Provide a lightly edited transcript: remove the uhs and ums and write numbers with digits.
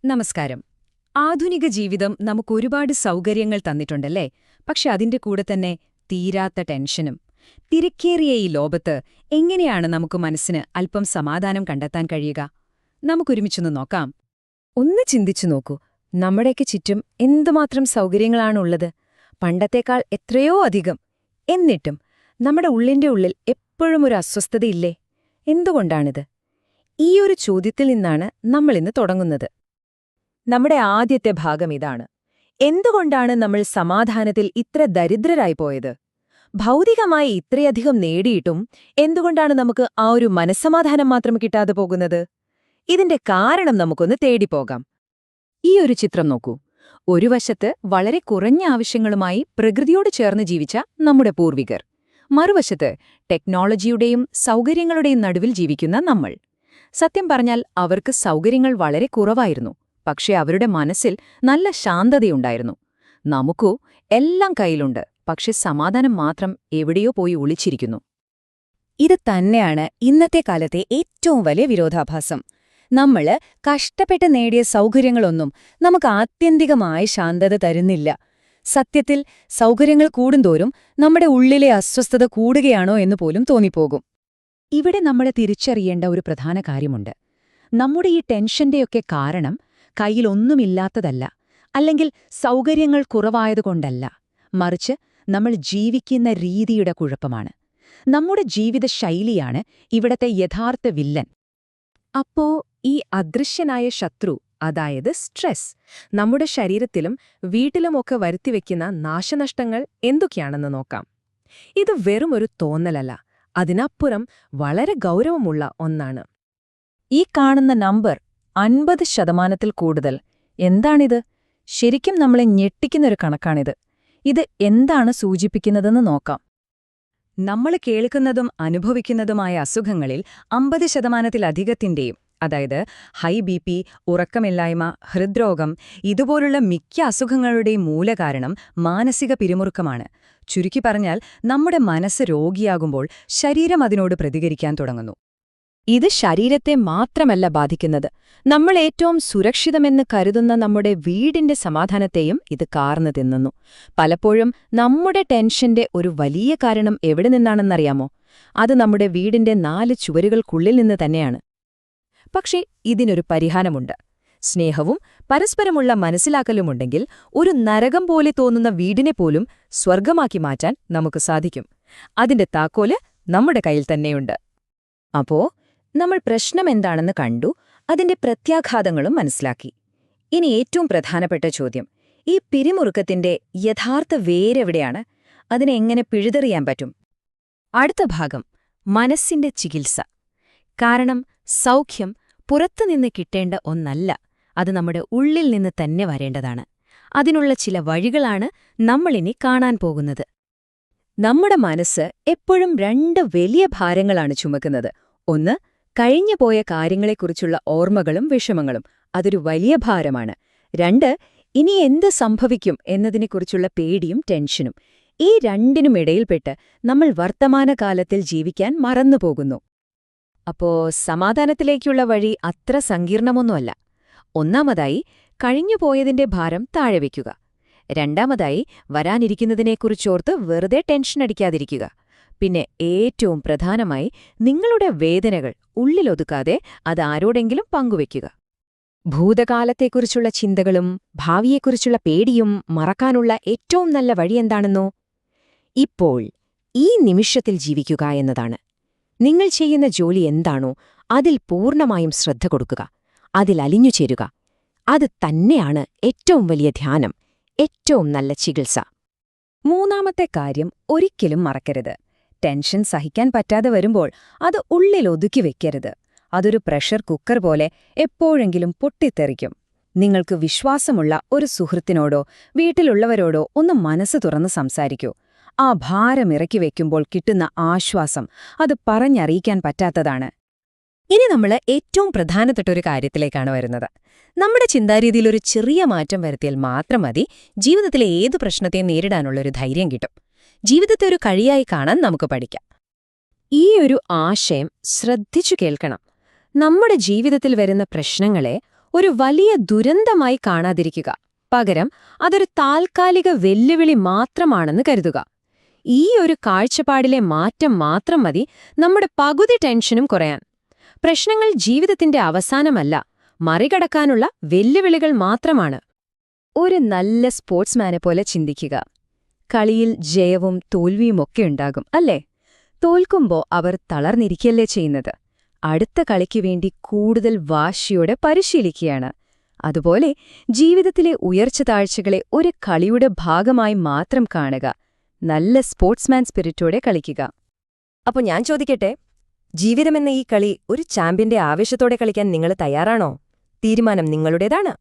നമസ്കാരം. ആധുനിക ജീവിതം നമുക്കൊരുപാട് സൗകര്യങ്ങൾ തന്നിട്ടുണ്ടല്ലേ? പക്ഷെ അതിന്റെ കൂടെ തന്നെ തീരാത്ത ടെൻഷനും. തിരക്കേറിയ ഈ ലോകത്ത് എങ്ങനെയാണ് നമുക്ക് മനസ്സിന് അല്പം സമാധാനം കണ്ടെത്താൻ കഴിയുക? നമുക്കൊരുമിച്ചൊന്ന് നോക്കാം. ഒന്ന് ചിന്തിച്ചു നോക്കൂ, നമ്മുടെയൊക്കെ ചുറ്റും എന്തുമാത്രം സൗകര്യങ്ങളാണുള്ളത്. പണ്ടത്തേക്കാൾ എത്രയോ അധികം. എന്നിട്ടും നമ്മുടെ ഉള്ളിന്റെ ഉള്ളിൽ എപ്പോഴും ഒരു അസ്വസ്ഥതയില്ലേ? എന്തുകൊണ്ടാണിത്? ഈയൊരു ചോദ്യത്തിൽ നിന്നാണ് നമ്മളിന്ന് തുടങ്ങുന്നത്. നമ്മുടെ ആദ്യത്തെ ഭാഗം ഇതാണ്. എന്തുകൊണ്ടാണ് നമ്മൾ സമാധാനത്തിൽ ഇത്ര ദരിദ്രരായി പോയത്? ഭൗതികമായി ഇത്രയധികം നേടിയിട്ടും എന്തുകൊണ്ടാണ് നമുക്ക് ആ ഒരു മനസ്സമാധാനം മാത്രം കിട്ടാതെ പോകുന്നത്? ഇതിന്റെ കാരണം നമുക്കൊന്ന് തേടിപ്പോകാം. ഈ ഒരു ചിത്രം നോക്കൂ. ഒരു വശത്ത് വളരെ കുറഞ്ഞ ആവശ്യങ്ങളുമായി പ്രകൃതിയോട് ചേർന്ന് ജീവിച്ച നമ്മുടെ പൂർവികർ, മറുവശത്ത് ടെക്നോളജിയുടെയും സൗകര്യങ്ങളുടെയും നടുവിൽ ജീവിക്കുന്ന നമ്മൾ. സത്യം പറഞ്ഞാൽ അവർക്ക് സൗകര്യങ്ങൾ വളരെ കുറവായിരുന്നു, പക്ഷെ അവരുടെ മനസ്സിൽ നല്ല ശാന്തതയുണ്ടായിരുന്നു. നമുക്കോ എല്ലാം കയ്യിലുണ്ട്, പക്ഷെ സമാധാനം മാത്രം എവിടെയോ പോയി ഒളിച്ചിരിക്കുന്നു. ഇത് തന്നെയാണ് ഇന്നത്തെ കാലത്തെ ഏറ്റവും വലിയ വിരോധാഭാസം. നമ്മള് കഷ്ടപ്പെട്ട് നേടിയ സൗകര്യങ്ങളൊന്നും നമുക്ക് ആത്യന്തികമായ ശാന്തത തരുന്നില്ല. സത്യത്തിൽ സൗകര്യങ്ങൾ കൂടുന്തോറും നമ്മുടെ ഉള്ളിലെ അസ്വസ്ഥത കൂടുകയാണോ എന്ന് പോലും തോന്നിപ്പോകും. ഇവിടെ നമ്മൾ തിരിച്ചറിയേണ്ട ഒരു പ്രധാന കാര്യമുണ്ട്. നമ്മുടെ ഈ ടെൻഷന്റെയൊക്കെ കാരണം കയ്യിലൊന്നുമില്ലാത്തതല്ല, അല്ലെങ്കിൽ സൗകര്യങ്ങൾ കുറവായതുകൊണ്ടല്ല, മറിച്ച് നമ്മൾ ജീവിക്കുന്ന രീതിയുടെ കുഴപ്പമാണ്. നമ്മുടെ ജീവിതശൈലിയാണ് ഇവിടത്തെ യഥാർത്ഥ വില്ലൻ. അപ്പോ ഈ അദൃശ്യനായ ശത്രു, അതായത് സ്ട്രെസ്, നമ്മുടെ ശരീരത്തിലും വീട്ടിലുമൊക്കെ വരുത്തിവെക്കുന്ന നാശനഷ്ടങ്ങൾ എന്തൊക്കെയാണെന്ന് നോക്കാം. ഇത് വെറുമൊരു തോന്നലല്ല, അതിനപ്പുറം വളരെ ഗൗരവമുള്ള ഒന്നാണ്. ഈ കാണുന്ന നമ്പർ 50% കൂടുതൽ. എന്താണിത്? ശരിക്കും നമ്മളെ ഞെട്ടിക്കുന്നൊരു കണക്കാണിത്. ഇത് എന്താണ് സൂചിപ്പിക്കുന്നതെന്ന് നോക്കാം. നമ്മൾ കേൾക്കുന്നതും അനുഭവിക്കുന്നതുമായ അസുഖങ്ങളിൽ 50%-ലധികത്തിന്റെയും, അതായത് ഹൈ ബി.പി., ഉറക്കമില്ലായ്മ, ഹൃദ്രോഗം, ഇതുപോലുള്ള മിക്ക അസുഖങ്ങളുടെയും മൂലകാരണം മാനസിക പിരിമുറുക്കമാണ്. ചുരുക്കി പറഞ്ഞാൽ, നമ്മുടെ മനസ്സ് രോഗിയാകുമ്പോൾ ശരീരം അതിനോട് പ്രതികരിക്കാൻ തുടങ്ങുന്നു. ഇത് ശരീരത്തെ മാത്രമല്ല ബാധിക്കുന്നത്, നമ്മൾ ഏറ്റവും സുരക്ഷിതമെന്ന് കരുതുന്ന നമ്മുടെ വീടിന്റെ സമാധാനത്തെയും ഇത് കാർന്നു തിന്നുന്നു. പലപ്പോഴും നമ്മുടെ ടെൻഷന്റെ ഒരു വലിയ കാരണം എവിടെ നിന്നാണെന്നറിയാമോ? അത് നമ്മുടെ വീടിന്റെ 4 ചുവരുകൾക്കുള്ളിൽ നിന്ന് തന്നെയാണ്. പക്ഷേ ഇതിനൊരു പരിഹാരമുണ്ട്. സ്നേഹവും പരസ്പരമുള്ള മനസ്സിലാക്കലുമുണ്ടെങ്കിൽ ഒരു നരകം പോലെ തോന്നുന്ന വീടിനെ പോലും സ്വർഗമാക്കി മാറ്റാൻ നമുക്ക് സാധിക്കും. അതിന്റെ താക്കോല് നമ്മുടെ കയ്യിൽ തന്നെയുണ്ട്. അപ്പോ നമ്മൾ പ്രശ്നമെന്താണെന്ന് കണ്ടു, അതിന്റെ പ്രത്യാഘാതങ്ങളും മനസ്സിലാക്കി. ഇനി ഏറ്റവും പ്രധാനപ്പെട്ട ചോദ്യം, ഈ പിരിമുറുക്കത്തിന്റെ യഥാർത്ഥ വേരെവിടെയാണ്? അതിനെ എങ്ങനെ പിഴുതെറിയാൻ പറ്റും? അടുത്ത ഭാഗം മനസ്സിന്റെ ചികിത്സ. കാരണം സൗഖ്യം പുറത്തുനിന്ന് കിട്ടേണ്ട ഒന്നല്ല, അത് നമ്മുടെ ഉള്ളിൽ നിന്ന് തന്നെ വരേണ്ടതാണ്. അതിനുള്ള ചില വഴികളാണ് നമ്മളിനി കാണാൻ പോകുന്നത്. നമ്മുടെ മനസ്സ് എപ്പോഴും 2 വലിയ ഭാരങ്ങളാണ് ചുമക്കുന്നത്. ഒന്ന്, കഴിഞ്ഞുപോയ കാര്യങ്ങളെക്കുറിച്ചുള്ള ഓർമ്മകളും വിഷമങ്ങളും. അതൊരു വലിയ ഭാരമാണ്. 2, ഇനി എന്ത് സംഭവിക്കും എന്നതിനെക്കുറിച്ചുള്ള പേടിയും ടെൻഷനും. ഈ രണ്ടിനുമിടയിൽപ്പെട്ട് നമ്മൾ വർത്തമാനകാലത്തിൽ ജീവിക്കാൻ മറന്നുപോകുന്നു. അപ്പോ സമാധാനത്തിലേക്കുള്ള വഴി അത്ര സങ്കീർണമൊന്നുമല്ല. ഒന്നാമതായി, കഴിഞ്ഞുപോയതിന്റെ ഭാരം താഴെ വയ്ക്കുക. രണ്ടാമതായി, വരാനിരിക്കുന്നതിനെക്കുറിച്ചോർത്ത് വെറുതെ ടെൻഷനടിക്കാതിരിക്കുക. പിന്നെ ഏറ്റവും പ്രധാനമായി, നിങ്ങളുടെ വേദനകൾ ഉള്ളിലൊതുക്കാതെ അത് ആരോടെങ്കിലും പങ്കുവയ്ക്കുക. ഭൂതകാലത്തെക്കുറിച്ചുള്ള ചിന്തകളും ഭാവിയെക്കുറിച്ചുള്ള പേടിയും മറക്കാനുള്ള ഏറ്റവും നല്ല വഴിയെന്താണെന്നോ? ഇപ്പോൾ ഈ നിമിഷത്തിൽ ജീവിക്കുക എന്നതാണ്. നിങ്ങൾ ചെയ്യുന്ന ജോലി എന്താണോ അതിൽ പൂർണ്ണമായും ശ്രദ്ധ കൊടുക്കുക, അതിൽ അലിഞ്ഞു ചേരുക. അത് തന്നെയാണ് ഏറ്റവും വലിയ ധ്യാനം, ഏറ്റവും നല്ല ചികിത്സ. മൂന്നാമത്തെ കാര്യം ഒരിക്കലും മറക്കരുത്. ടെൻഷൻ സഹിക്കാൻ പറ്റാതെ വരുമ്പോൾ അത് ഉള്ളിലൊതുക്കി വെക്കരുത്. അതൊരു പ്രഷർ കുക്കർ പോലെ എപ്പോഴെങ്കിലും പൊട്ടിത്തെറിക്കും. നിങ്ങൾക്ക് വിശ്വാസമുള്ള ഒരു സുഹൃത്തിനോടോ വീട്ടിലുള്ളവരോടോ ഒന്ന് മനസ്സ് തുറന്ന് സംസാരിക്കൂ. ആ ഭാരം ഇറക്കി വെക്കുമ്പോൾ കിട്ടുന്ന ആശ്വാസം അത് പറഞ്ഞറിയിക്കാൻ പറ്റാത്തതാണ്. ഇനി നമ്മൾ ഏറ്റവും പ്രധാനപ്പെട്ട ഒരു കാര്യത്തിലേക്കാണ് വരുന്നത്. നമ്മുടെ ചിന്താരീതിയിൽ ഒരു ചെറിയ മാറ്റം വരുത്തിയാൽ മാത്രം മതി ജീവിതത്തിലെ ഏതു പ്രശ്നത്തെയും നേരിടാനുള്ളൊരു ധൈര്യം കിട്ടും. ജീവിതത്തെ ഒരു കഴിയായി കാണാൻ നമുക്ക് പഠിക്കാം. ഈ ഒരു ആശയം ശ്രദ്ധിച്ചു കേൾക്കണം. നമ്മുടെ ജീവിതത്തിൽ വരുന്ന പ്രശ്നങ്ങളെ ഒരു വലിയ ദുരന്തമായി കാണാതിരിക്കുക. പകരം അതൊരു താൽക്കാലിക വെല്ലുവിളി മാത്രമാണെന്ന് കരുതുക. ഈ ഒരു കാഴ്ചപ്പാടിലെ മാറ്റം മാത്രം മതി നമ്മുടെ പകുതി ടെൻഷനും കുറയാൻ. പ്രശ്നങ്ങൾ ജീവിതത്തിന്റെ അവസാനമല്ല, മറികടക്കാനുള്ള വെല്ലുവിളികൾ മാത്രമാണ്. ഒരു നല്ല സ്പോർട്സ്മാനെ പോലെ ചിന്തിക്കുക. കളിയിൽ ജയവും തോൽവിയുമൊക്കെ ഉണ്ടാകും, അല്ലേ? തോൽക്കുമ്പോൾ അവർ തളർന്നിരിക്കല്ലേ ചെയ്യുന്നത്. അടുത്ത കളിക്ക് വേണ്ടി കൂടുതൽ വാശിയോടെ പരിശീലിക്കുകയാണ്. അതുപോലെ ജീവിതത്തിലെ ഉയർച്ച താഴ്ചകളെ ഒരു കളിയുടെ ഭാഗമായി മാത്രം കാണുക. നല്ല സ്പോർട്സ്മാൻ സ്പിരിറ്റോടെ കളിക്കുക. അപ്പോൾ ഞാൻ ചോദിക്കട്ടെ, ജീവിതമെന്ന ഈ കളി ഒരു ചാമ്പ്യന്റെ ആവേശത്തോടെ കളിക്കാൻ നിങ്ങൾ തയ്യാറാണോ? തീരുമാനം നിങ്ങളുടേതാണ്.